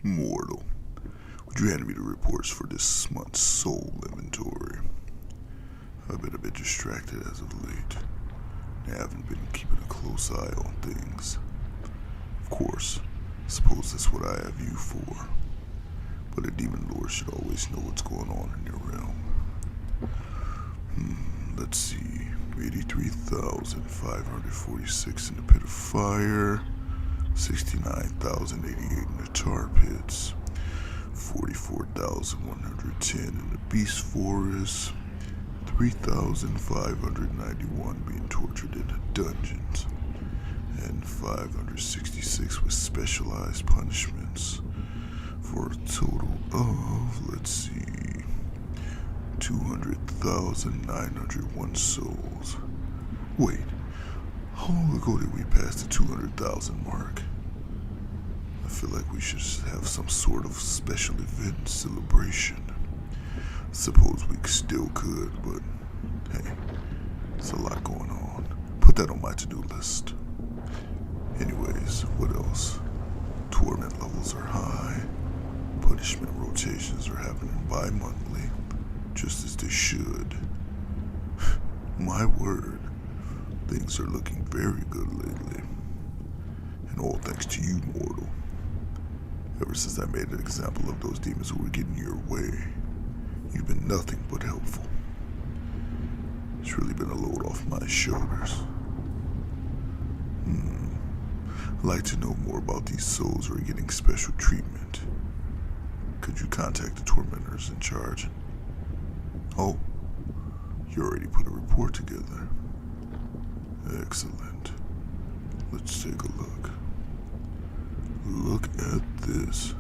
Mortal, would you hand me the reports for this month's soul inventory? I've been a bit distracted as of late. I haven't been keeping a close eye on things. Of course, I suppose that's what I have you for. But a demon lord should always know what's going on in your realm. Let's see. 83,546 in the pit of fire. 69,088 in the tar pits. 44,110 in the beast forest. 3,591 being tortured in the dungeons. And 566 with specialized punishments. For a total of, let's see, 200,901 souls. Wait, how long ago did we pass the 200,000 mark? I feel like we should have some sort of special event celebration. Suppose we still could, but hey, there's a lot going on. Put that on my to-do list. Anyways, what else? Torment levels are high. Punishment rotations are happening bi-monthly, just as they should. My word, things are looking very good lately. And all thanks to you, mortal. Ever since I made an example of those demons who were getting your way, you've been nothing but helpful. It's really been a load off my shoulders. I'd like to know more about these souls who are getting special treatment. Could you contact the tormentors in charge? Oh, you already put a report together. Excellent. Let's take a look. Look at this.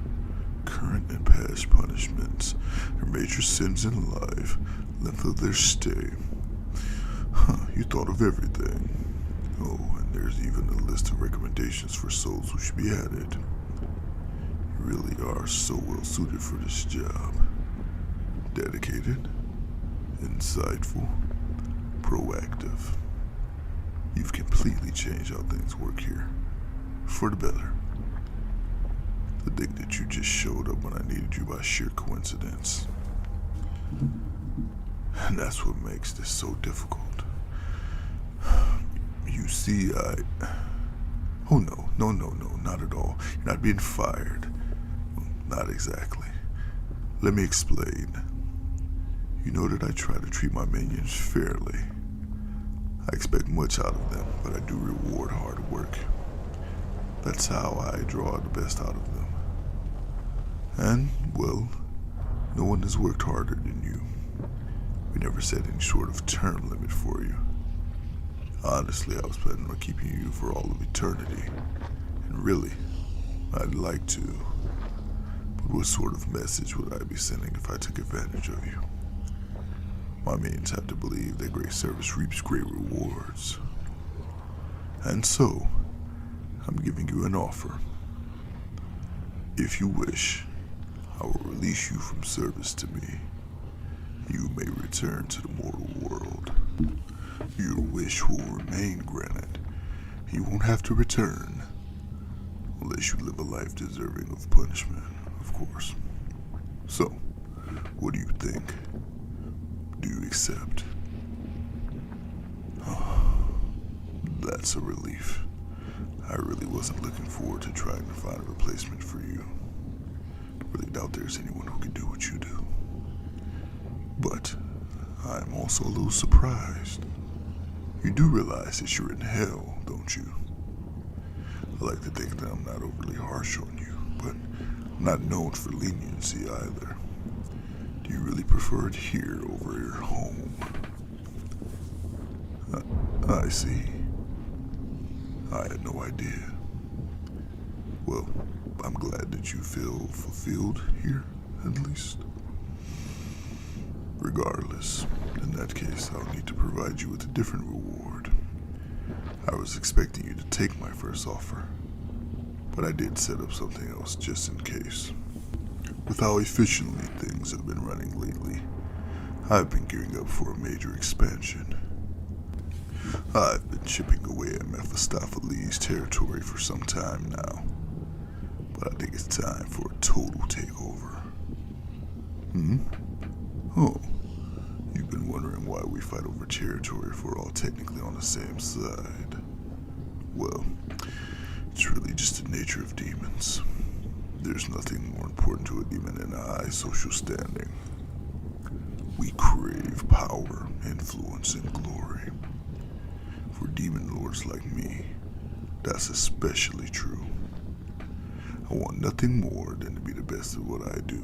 Current and past punishments, their major sins in life, length of their stay. You thought of everything. Oh, and there's even a list of recommendations for souls who should be added. You really are so well suited for this job. Dedicated, insightful, proactive. You've completely changed how things work here. For the better. The thing that you just showed up when I needed you by sheer coincidence. And that's what makes this so difficult. You see, Oh no, not at all. You're not being fired. Not exactly. Let me explain. You know that I try to treat my minions fairly. I expect much out of them, but I do reward hard work. That's how I draw the best out of them. And, well, no one has worked harder than you. We never set any sort of term limit for you. Honestly, I was planning on keeping you for all of eternity. And really, I'd like to. But what sort of message would I be sending if I took advantage of you? My minions have to believe that great service reaps great rewards. And so, I'm giving you an offer. If you wish, I will release you from service to me. You may return to the mortal world. Your wish will remain granted. You won't have to return. Unless you live a life deserving of punishment, of course. So, what do you think? Do you accept? That's a relief. I really wasn't looking forward to trying to find a replacement for you. I really doubt there's anyone who can do what you do. But I'm also a little surprised. You do realize that you're in hell, don't you? I like to think that I'm not overly harsh on you, but I'm not known for leniency either. Do you really prefer it here over your home? I see. I had no idea. Well, I'm glad that you feel fulfilled here, at least. Regardless, in that case, I'll need to provide you with a different reward. I was expecting you to take my first offer, but I did set up something else just in case. With how efficiently things have been running lately, I've been gearing up for a major expansion. I've been chipping away at Mephistopheles' territory for some time now, but I think it's time for a total takeover. Oh, you've been wondering why we fight over territory if we're all technically on the same side. Well, it's really just the nature of demons. There's nothing more important to a demon than a high social standing. We crave power, influence, and glory. For demon lords like me, that's especially true. I want nothing more than to be the best at what I do.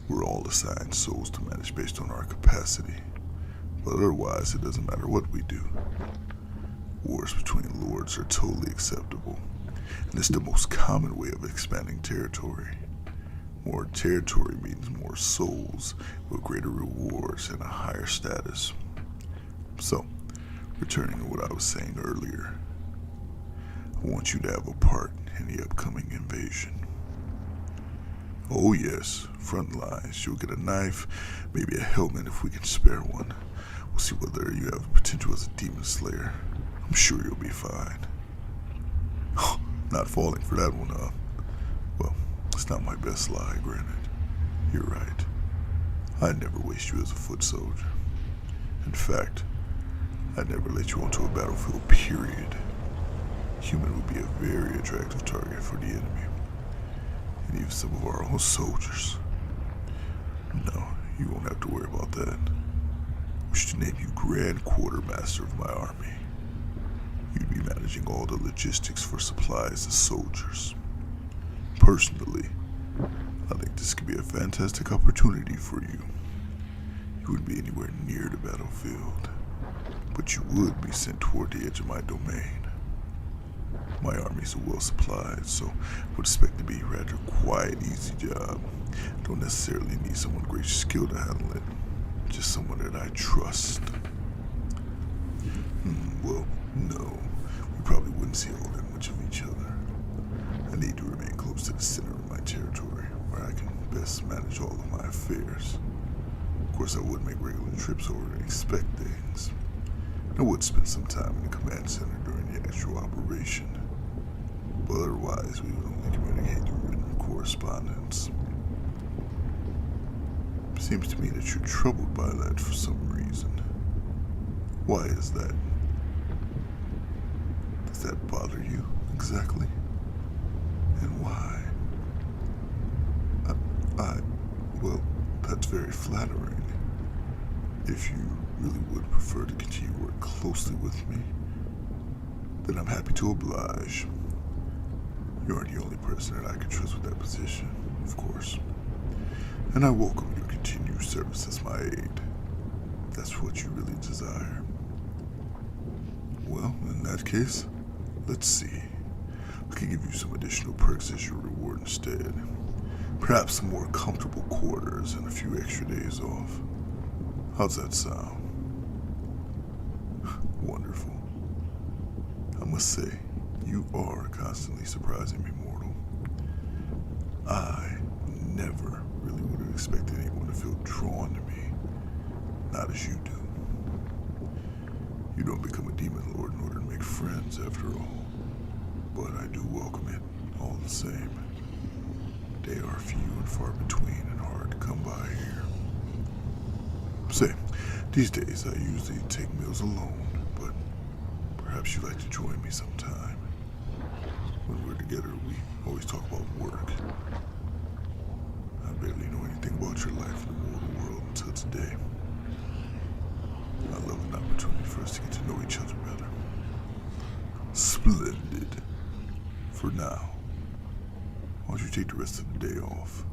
We're all assigned souls to manage based on our capacity, but otherwise it doesn't matter what we do. Wars between lords are totally acceptable, and it's the most common way of expanding territory. More territory means more souls with greater rewards and a higher status. So, returning to what I was saying earlier, I want you to have a part in the upcoming invasion. Oh yes, front lines. You'll get a knife, maybe a helmet if we can spare one. We'll see whether you have potential as a demon slayer. I'm sure you'll be fine. Not falling for that one, huh? Well, it's not my best lie, granted. You're right. I'd never waste you as a foot soldier. In fact, I'd never let you onto a battlefield, period. Human would be a very attractive target for the enemy. And even some of our own soldiers. No, you won't have to worry about that. I wish to name you Grand Quartermaster of my army. You'd be managing all the logistics for supplies and soldiers. Personally, I think this could be a fantastic opportunity for you. You wouldn't be anywhere near the battlefield, but you would be sent toward the edge of my domain. My armies are well supplied, so I would expect to be a rather quiet, easy job. Don't necessarily need someone great skill to handle it, just someone that I trust. Well, no, we probably wouldn't see all that much of each other. I need to remain close to the center of my territory, where I can best manage all of my affairs. Of course, I would make regular trips over to inspect things. I would spend some time in the command center during the actual operation. But otherwise, we would only communicate through written correspondence. Seems to me that you're troubled by that for some reason. Why is that? Does that bother you, exactly? And why? Well, that's very flattering. If you really would prefer to continue to work closely with me, then I'm happy to oblige. You aren't the only person that I can trust with that position, of course. And I welcome your continued service as my aide. If that's what you really desire. Well, in that case, let's see. I can give you some additional perks as your reward instead. Perhaps some more comfortable quarters and a few extra days off. How's that sound? Wonderful. I must say, you are constantly surprising me, mortal. I never really would have expected anyone to feel drawn to me. Not as you do. You don't become a demon lord in order to make friends, after all. But I do welcome it, all the same. They are few and far between and hard to come by here. Say, these days I usually take meals alone, but perhaps you'd like to join me sometime. When we're together, we always talk about work. I barely know anything about your life in the mortal world until today. I love an opportunity for us to get to know each other better. Splendid. For now, why don't you take the rest of the day off?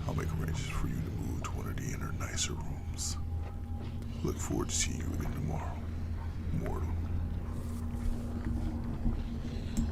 I'll make arrangements for you to move to one of the inner, nicer rooms. Look forward to seeing you again tomorrow, mortal.